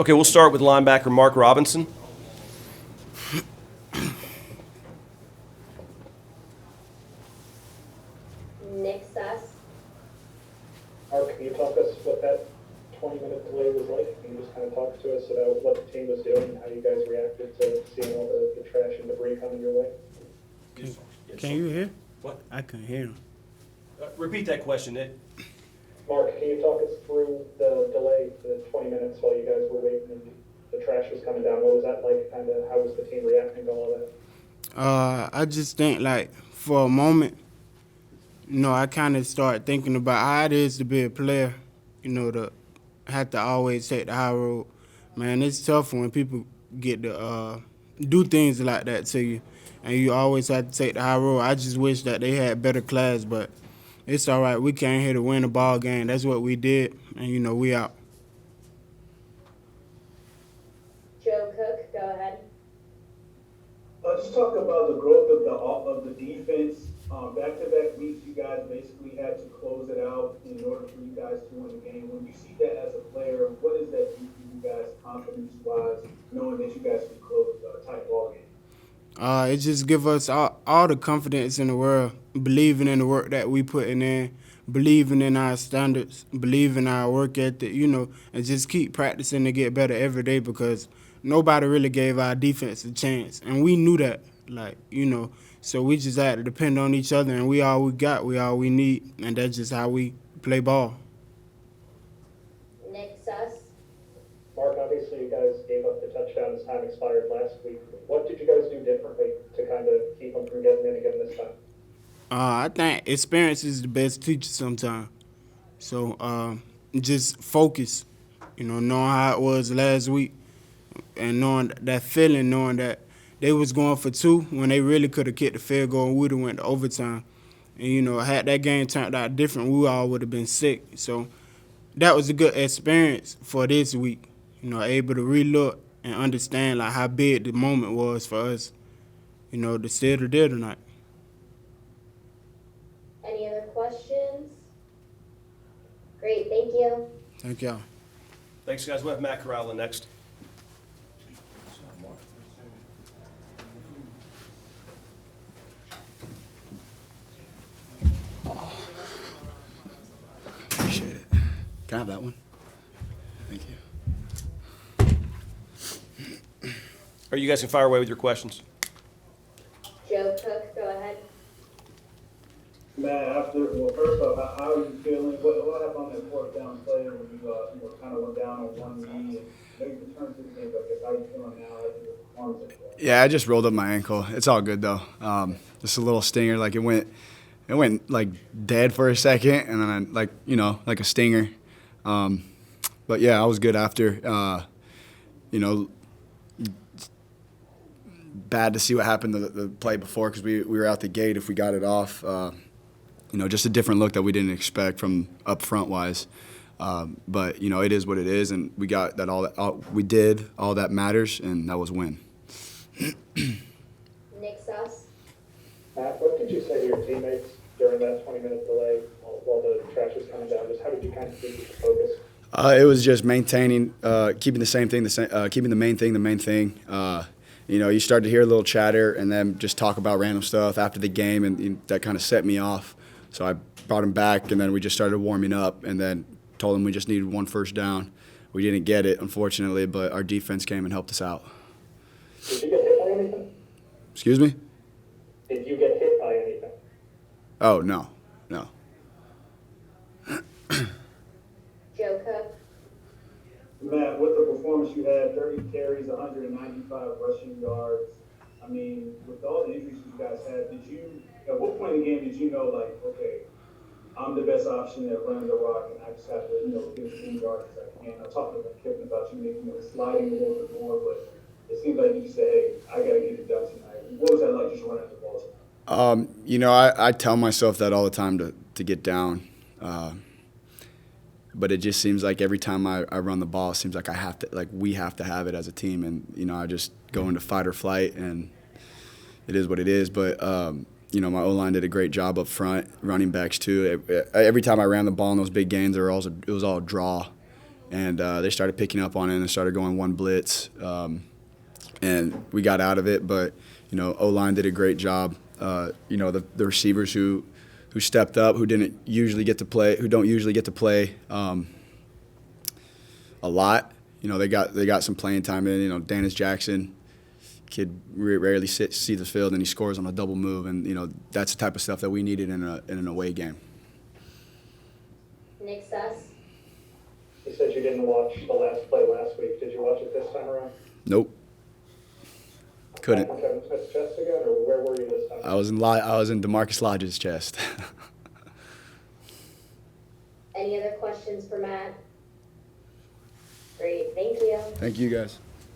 Okay, we'll start with linebacker Mark Robinson. Nick Suss. Mark, can you talk us what that 20-minute delay was like? Can you just kind of talk to us about what the team was doing and how you guys reacted to seeing all the trash and debris coming your way? Can you hear? What? I couldn't hear him. Repeat that question. Mark, can you talk us through the delay, the 20 minutes while you guys were waiting and the trash was coming down? What was that like? Kind of how was the team reacting to all of that? I just think, like, for a moment, I kind of started thinking about how it is to be a player, to have to always take the high road. Man, it's tough when people get to do things like that to you, and you always have to take the high road. I just wish that they had better class, but it's all right. We came here to win a ball game. That's what we did, and, we out. Joe Cook, go ahead. Just talk about the growth of the defense. Back-to-back weeks, you guys basically had to close it out in order for you guys to win the game. When you see that as a player, what does that do for you guys confidence-wise, knowing that you guys can close a tight ball game? It just give us all the confidence in the world, believing in the work that we putting in, believing in our standards, believing in our work ethic, and just keep practicing to get better every day because nobody really gave our defense a chance. And we knew that, so we just had to depend on each other, and we all we got, we all we need, and that's just how we play ball. Nick Suss. Mark, obviously you guys gave up the touchdown as time expired last week. What did you guys do differently to kind of keep them from getting in again this time? I think experience is the best teacher sometimes. So just focus, knowing how it was last week and knowing that feeling, knowing that they was going for two when they really could have kicked the field goal and we would have went to overtime. And, had that game turned out different, we all would have been sick. So that was a good experience for this week, able to relook and understand like how big the moment was for us, to steal the deal tonight. Any other questions? Great, thank you. Thank y'all. Thanks, guys. We'll have Matt Corral next. Appreciate it. Can I have that one? Thank you. Or you guys can fire away with your questions. Joe Cook, go ahead. Matt, first off, how are you feeling? What happened on that fourth down play when you kind of went down on one knee and maybe returned to the game? I guess how are you feeling now after your performance? Yeah, I just rolled up my ankle. It's all good though. Just a little stinger. Like it went like dead for a second, and then like a stinger. But yeah, I was good after. Bad to see what happened to the play before because we were out the gate if we got it off. Just a different look that we didn't expect from up front wise. But it is what it is, and we got that we did all that matters, and that was win. Nick Suss. Matt, what did you say to your teammates during that 20-minute delay while the trash was coming down? Just how did you kind of keep your focus? It was just maintaining, keeping the same thing, keeping the main thing the main thing. You start to hear a little chatter and then just talk about random stuff after the game, and that kind of set me off. So I brought him back, and then we just started warming up, and then told him we just needed one first down. We didn't get it, unfortunately, but our defense came and helped us out. Did you get hit by anything? Excuse me? Did you get hit by anything? Oh, no. Joe Cook. Matt, with the performance you had, 30 carries, 195 rushing yards. I mean, with all the injuries you guys had, at what point in the game did you know, like, okay, I'm the best option that runs the rock, and I just have to, get as many yards as I can? I talked to Kevin about you maybe, sliding a little bit more, but it seems like you just say, hey, I got to get it done tonight. What was that like just running the ball? I tell myself that all the time to get down. But it just seems like every time I run the ball, it seems like we have to have it as a team. And, I just go into fight or flight, and it is what it is. But, my O-line did a great job up front, running backs too. Every time I ran the ball in those big games, it was all draw. and they started picking up on it and started going one blitz, and we got out of it. But O-line did a great job. The receivers who stepped up, who don't usually get to play a lot. They got some playing time in. Dennis Jackson, kid rarely see the field, and he scores on a double move, and that's the type of stuff that we needed in an away game. Nick Suss? You said you didn't watch the last play last week. Did you watch it this time around? Nope, couldn't. On Kevin Smith's chest again, or where were you this time? I was in DeMarcus Lodge's chest. Any other questions for Matt? Great, thank you. Thank you, guys.